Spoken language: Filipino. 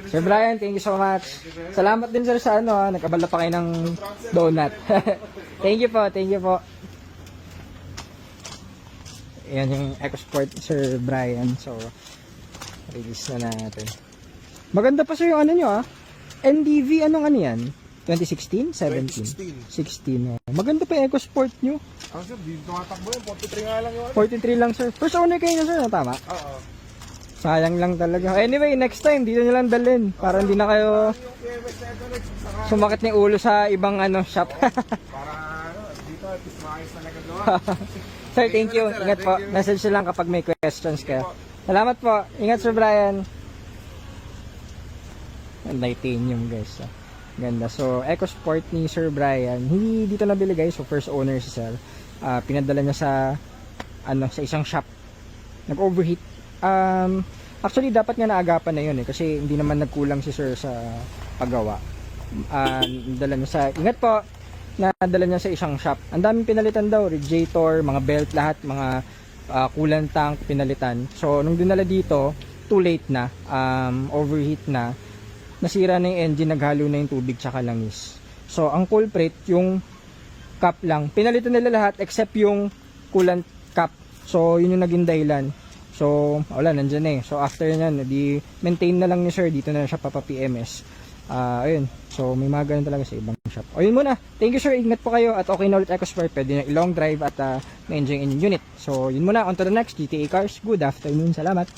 Sir Brian, thank you so much. Salamat din sir sa ano, nagkabala pa kayo ng donut. Thank you po, thank you po. Ayan yung EcoSport Sir Brian. So, release na natin. Maganda pa sir yung ano nyo NDV, anong ano yan? 2016? 17? 16. Maganda pa yung EcoSport nyo. Sir, di tumatakbo yun. 43 nga lang yun. 43 lang sir. First owner kayo na sir, tama? Oo. Sayang lang talaga. Anyway, next time, dito nyo lang dalhin. Para hindi na kayo sumakit ng ulo sa ibang ano shop. Para dito at least maayos na nagagawa. Sir, thank you. Ingat po. Message lang kapag may questions kayo. Salamat po. Ingat Sir Brian. Titanium guys. Ganda. So, EcoSport ni Sir Brian. Hindi dito nabili guys. So, first owner si Sir. Pinadala niya sa sa isang shop. Nag-overheat. Actually, dapat nga naagapan na yun kasi hindi naman nagkulang si Sir sa paggawa. Dala niya sa, ingat po, nadala niya sa isang shop. Ang daming pinalitan daw, radiator, mga belt, lahat, mga coolant tank, pinalitan. So, nung dinala dito, too late na, overheat na, nasira na yung engine, naghalo na yung tubig tsaka langis. So, ang culprit, yung cap lang. Pinalitan nila lahat except yung coolant cap. So, yun yung naging dahilan. So, wala, nandyan eh. So, after nyan, di maintain na lang ni Sir. Dito na siya papa-PMS. Ayun. So, may mga ganun talaga sa ibang shop. O, yun muna. Thank you, Sir. Ingat po kayo. At okay na ulit EcoSport. Pwede na i-long drive at ma-enjoy in unit. So, yun muna. On to the next GTA Cars. Good afternoon. Salamat.